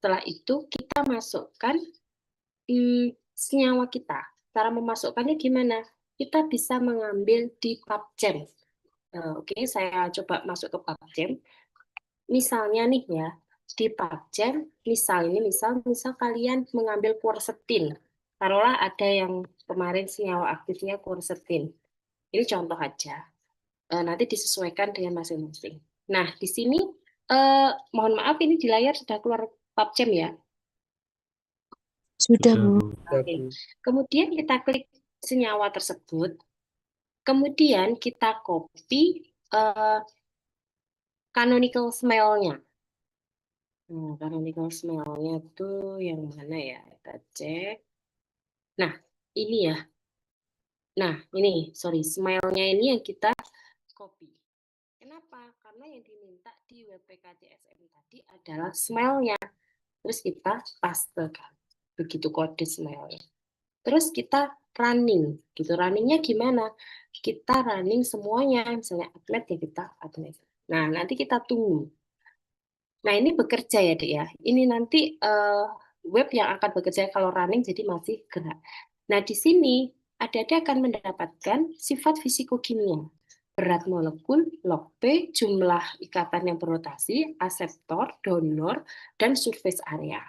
setelah itu kita masukkan senyawa kita. Cara memasukkannya gimana? Kita bisa mengambil di PubChem. Oke, saya coba masuk ke PubChem. Misalnya nih ya, di PubChem, misal kalian mengambil quercetin. Taruhlah ada yang kemarin senyawa aktifnya quercetin. Ini contoh aja. Nanti disesuaikan dengan masing-masing. Nah, di sini mohon maaf ini di layar sudah keluar PubChem ya. Sudah, Bu. Oke. Kemudian kita klik senyawa tersebut. Kemudian kita copy canonical smell-nya. Nah, canonical smell-nya itu yang mana ya? Kita cek. Nah, ini ya. Nah, ini, sorry, smell-nya ini yang kita copy. Kenapa? Karena yang diminta di WPKCSM tadi adalah smell-nya. Terus kita pastekan. Begitu kode smell-nya. Terus kita running, gitu. Runningnya gimana? Kita running semuanya, misalnya atlet ya kita atlet. Nah, nanti kita tunggu. Nah, ini bekerja ya, Dek ya. Ini nanti web yang akan bekerja kalau running jadi masih gerak. Nah, di sini adik-adik akan mendapatkan sifat fisikokimia. Berat molekul, log P, jumlah ikatan yang berotasi, aseptor, donor, dan surface area.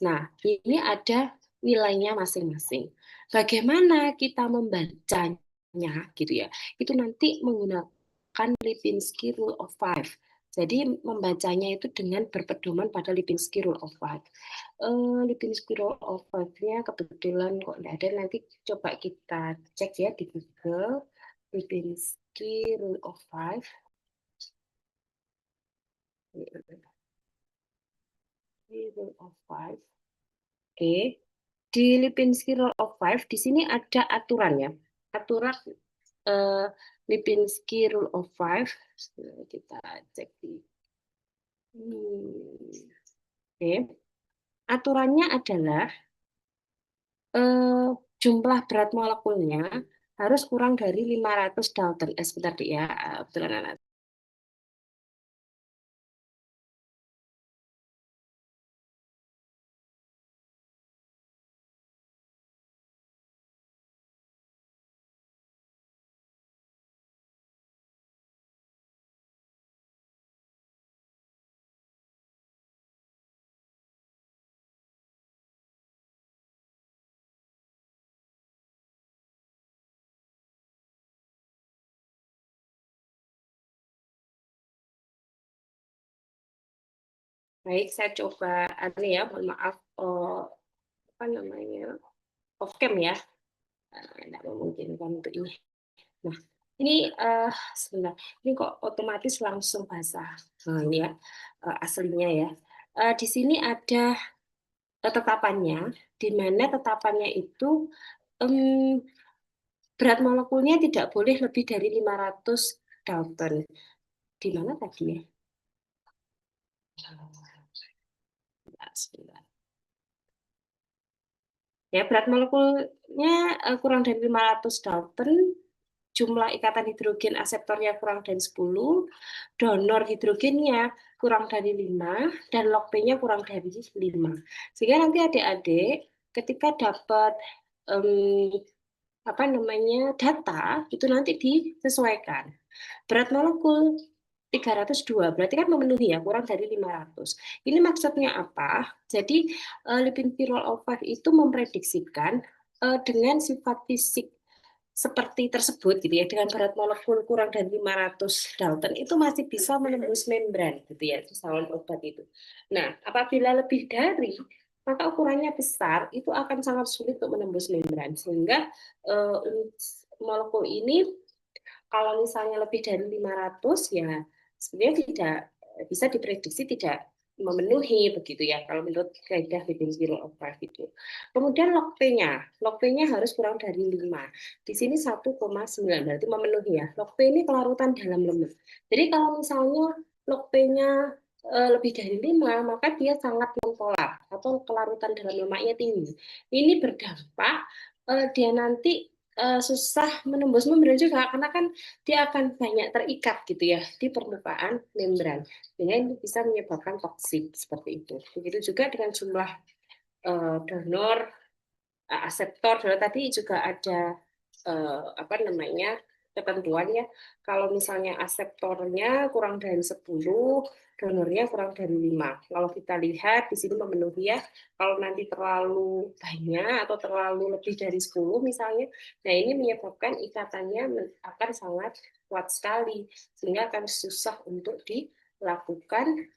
Nah, ini ada nilainya masing-masing. Bagaimana kita membacanya gitu ya? Itu nanti menggunakan Lipinski Rule of Five. Jadi membacanya itu dengan berpedoman pada Lipinski Rule of Five. Lipinski Rule of Five-nya kebetulan kok tidak ada. Nanti coba kita cek ya di Google. Lipinski Rule of Five. Rule of Five. Oke. Di Lipinski Rule of Five, di sini ada aturan ya. Aturan Lipinski Rule of Five. Kita cek di. Oke. Aturannya adalah jumlah berat molekulnya harus kurang dari 500 Dalton. Sebentar ya, betulan anak. Baik, saya coba ini ya, mohon maaf, apa namanya, off cam ya, tidak memungkinkan untuk ini. Nah, ini sebentar, ini kok otomatis langsung basah. Nah, ini ya aslinya ya. Di sini ada tetapannya, di mana tetapannya itu berat molekulnya tidak boleh lebih dari 500 Dalton. Di mana tadi ya? Sebentar. Ya, berat molekulnya kurang dari 500 Dalton, jumlah ikatan hidrogen aseptornya kurang dari 10, donor hidrogennya kurang dari 5, dan log P-nya kurang dari 5. Sehingga nanti adik-adik ketika dapat apa namanya data, itu nanti disesuaikan. Berat molekul 302, berarti kan memenuhi ya, kurang dari 500. Ini maksudnya apa? Jadi Lipinski Rule of Five itu memprediksikan dengan sifat fisik seperti tersebut gitu ya, dengan berat molekul kurang dari 500 Dalton itu masih bisa menembus membran gitu ya, saluran obat itu. Nah, apabila lebih dari, maka ukurannya besar, itu akan sangat sulit untuk menembus membran, sehingga molekul ini kalau misalnya lebih dari 500 ya sebenarnya tidak bisa diprediksi tidak memenuhi begitu ya kalau menurut kaidah Lipinski Rule of Five itu. Kemudian log P-nya harus kurang dari 5. Di sini 1,9 berarti memenuhi ya. Log P ini kelarutan dalam lemak. Jadi kalau misalnya log P-nya lebih dari 5, maka dia sangat non-polar atau kelarutan dalam lemaknya tinggi. Ini berdampak dia nanti susah menembus membran juga karena kan dia akan banyak terikat gitu ya di permukaan membran, sehingga ini bisa menyebabkan toksik seperti itu. Begitu juga dengan jumlah donor, aseptor. Donor tadi juga ada apa namanya ketentuan ya. Kalau misalnya aseptornya kurang dari 10, donornya kurang dari 5. Kalau kita lihat di sini memenuhi ya. Kalau nanti terlalu banyak atau terlalu lebih dari 10 misalnya, nah ini menyebabkan ikatannya akan sangat kuat sekali sehingga akan susah untuk dilakukan.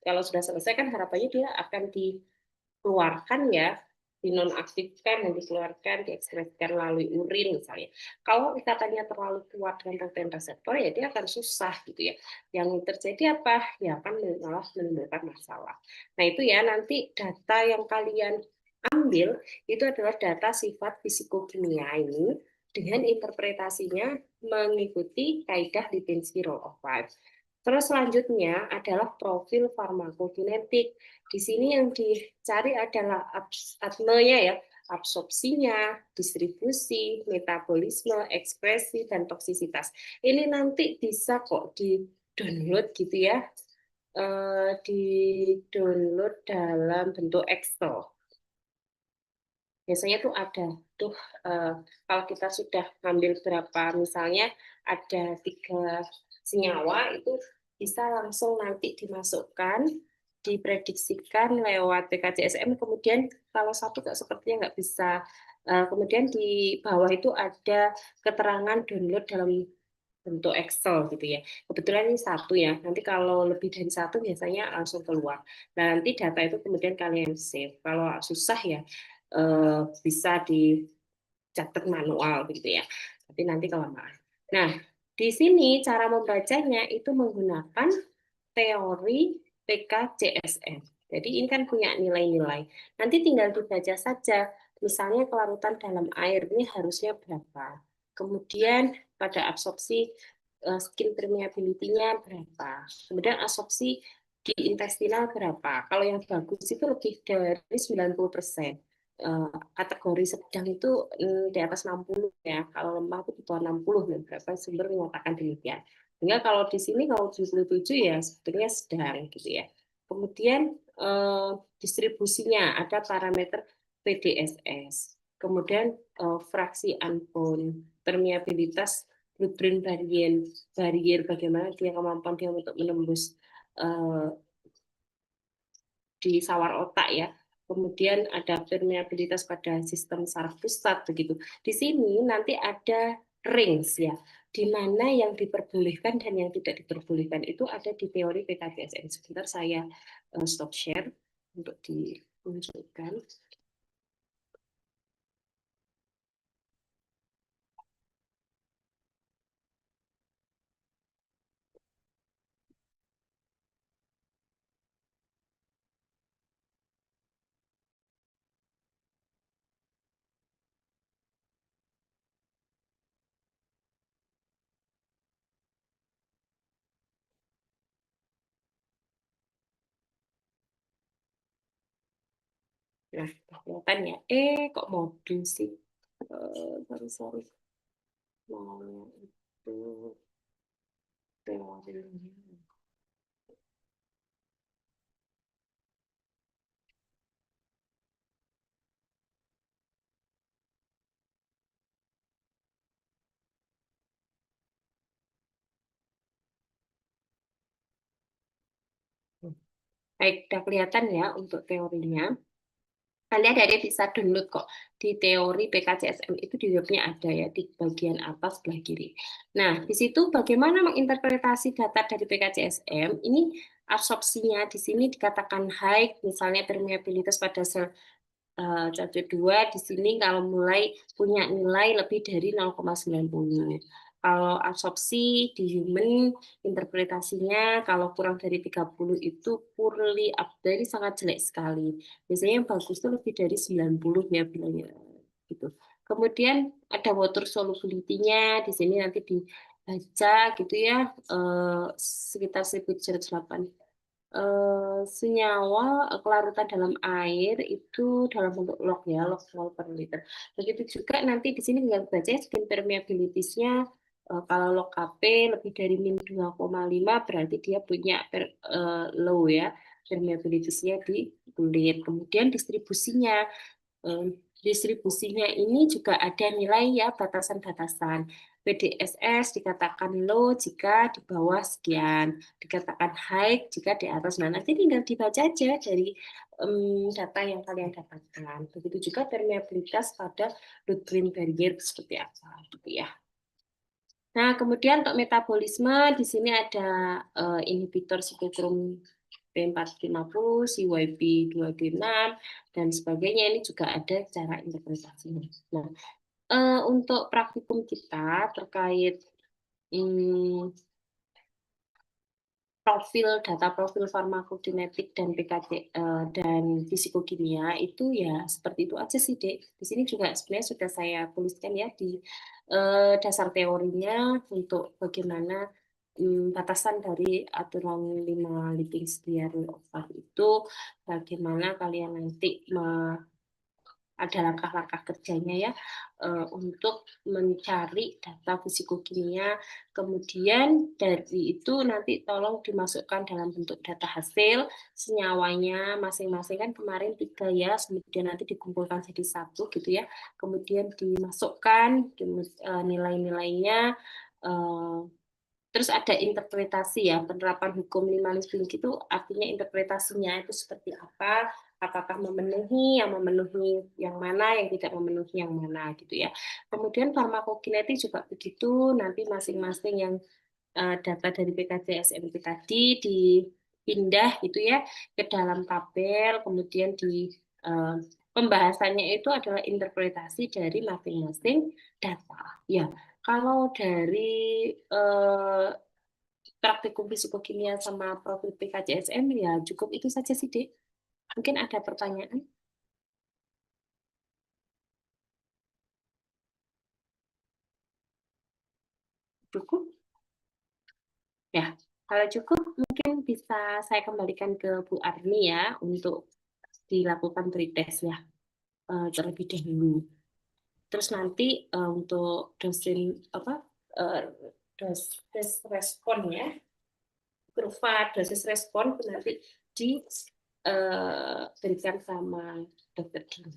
Kalau sudah selesai kan harapannya dia akan dikeluarkan ya, dinonaktifkan dan dikeluarkan, diekspresikan melalui urin misalnya. Kalau ikatannya terlalu kuat dengan protein reseptor ya dia akan susah gitu ya. Yang terjadi apa? Ya akan malah menimbulkan masalah. Nah itu ya nanti data yang kalian ambil itu adalah data sifat fisikokimia ini dengan interpretasinya mengikuti kaidah Lipinski Rule of Five. Terus selanjutnya adalah profil farmakokinetik. Di sini yang dicari adalah atmanya ya, absorpsinya, distribusi, metabolisme, ekspresi, dan toksisitas. Ini nanti bisa kok di-download gitu ya, di-download dalam bentuk Excel. Biasanya tuh ada tuh kalau kita sudah ngambil berapa misalnya ada 3 senyawa itu bisa langsung nanti dimasukkan, diprediksikan lewat PKCSM, kemudian kalau satu nggak sepertinya nggak bisa. Kemudian di bawah itu ada keterangan download dalam bentuk Excel gitu ya. Kebetulan ini satu ya. Nanti kalau lebih dari satu biasanya langsung keluar. Nah, nanti data itu kemudian kalian save. Kalau susah ya bisa dicatat manual gitu ya. Tapi nanti kelamaan. Nah, di sini cara membacanya itu menggunakan teori PKCSM. Jadi ini kan punya nilai-nilai. Nanti tinggal dibaca saja. Misalnya kelarutan dalam air ini harusnya berapa. Kemudian pada absorpsi skin permeability-nya berapa. Kemudian absorpsi di intestinal berapa. Kalau yang bagus itu lebih dari 90%. Kategori sedang itu di atas 60 ya. Kalau lemah itu di bawah 60. Beberapa sumber menyatakan demikian. Sehingga kalau di sini kalau 77 ya sebetulnya sedang gitu ya. Kemudian distribusinya ada parameter PDSS. Kemudian fraksi unbound, permeabilitas blood-brain barrier bagaimana dia kemampuan dia untuk menembus di sawar otak ya. Kemudian ada permeabilitas pada sistem saraf pusat begitu. Di sini nanti ada range ya, di mana yang diperbolehkan dan yang tidak diperbolehkan itu ada di teori PKBSN. Sebentar saya stop share untuk ditunjukkan. Nah, kelihatan ya. Kok modul sih? Sorry, sorry. Mau itu teorinya. Baik, udah kelihatan ya untuk teorinya. Nanti ada bisa download kok di teori PKCSM itu di webnya ada ya di bagian atas sebelah kiri. Nah, di situ bagaimana menginterpretasi data dari PKCSM? Ini absorpsinya di sini dikatakan high, misalnya permeabilitas pada sel COD2 di sini kalau mulai punya nilai lebih dari 0,90. Kalau absorpsi di human interpretasinya kalau kurang dari 30 itu poorly update sangat jelek sekali. Biasanya yang bagus itu lebih dari 90 ya bilangnya gitu. Kemudian ada water solubility-nya di sini nanti dibaca gitu ya sekitar 1708. senyawa kelarutan dalam air itu dalam bentuk log ya, log mol per liter. Begitu juga nanti di sini tinggal baca skin permeability-nya. Kalau log Kp lebih dari min 2,5 berarti dia punya low ya, permeability-nya di kulit. Kemudian distribusinya. Distribusinya ini juga ada nilai ya, batasan-batasan. PDSS dikatakan low jika di bawah sekian, dikatakan high jika di atas. Nah, nanti tinggal dibaca aja dari data yang kalian dapatkan. Begitu juga permeabilitas pada blood-brain barrier seperti apa, gitu ya. Nah, kemudian untuk metabolisme di sini ada inhibitor sikokrom P450, CYP2D6, dan sebagainya. Ini juga ada cara interpretasinya. Nah, untuk praktikum kita terkait data profil farmakokinetik dan PKT dan fisikokimia itu ya seperti itu aja sih, Dek. Di sini juga sebenarnya sudah saya tuliskan ya di dasar teorinya untuk bagaimana batasan dari aturan 5 Lipinski diary itu, bagaimana kalian nanti ada langkah-langkah kerjanya ya untuk mencari data fisikokimia. Kemudian dari itu nanti tolong dimasukkan dalam bentuk data hasil senyawanya masing-masing, kan kemarin 3 ya, kemudian nanti dikumpulkan jadi 1 gitu ya. Kemudian dimasukkan nilai-nilainya. Terus ada interpretasi ya, penerapan hukum 5 Lipinski itu artinya interpretasinya itu seperti apa, apakah memenuhi yang mana, yang tidak memenuhi yang mana gitu ya. Kemudian farmakokinetik juga begitu, nanti masing-masing yang data dari PKJSMP tadi dipindah gitu ya ke dalam tabel, kemudian di pembahasannya itu adalah interpretasi dari masing-masing data. Ya, kalau dari praktikum fisikokimia sama profil PKJSM ya cukup itu saja sih, Dek. Mungkin ada pertanyaan? Cukup? Ya, kalau cukup mungkin bisa saya kembalikan ke Bu Arni ya untuk dilakukan pretest ya terlebih dahulu. Terus nanti untuk dosen apa dosis respon ya, kurva dosis respon nanti diberikan sama dokter Dini.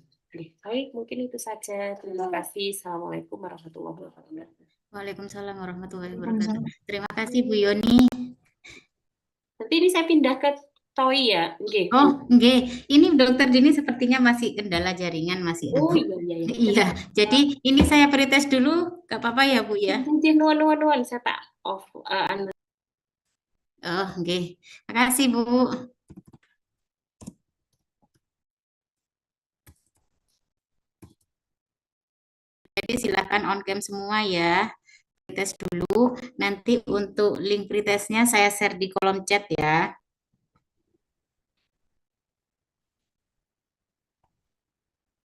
Baik, mungkin itu saja. Terima kasih. Assalamualaikum warahmatullahi wabarakatuh. Waalaikumsalam warahmatullahi wabarakatuh. Terima kasih Bu Yoni. Nanti ini saya pindah ke Toi ya. Okay. Oh, nggih. Ini dokter Dini sepertinya masih kendala jaringan masih. Oh iya iya ya. Iya. Jadi ini saya pretest dulu, gak apa-apa ya Bu ya? Nuan saya tak off. Oh, nggih. Makasih Bu. Jadi silakan on cam semua ya. Pretest dulu. Nanti untuk link pretestnya saya share di kolom chat ya.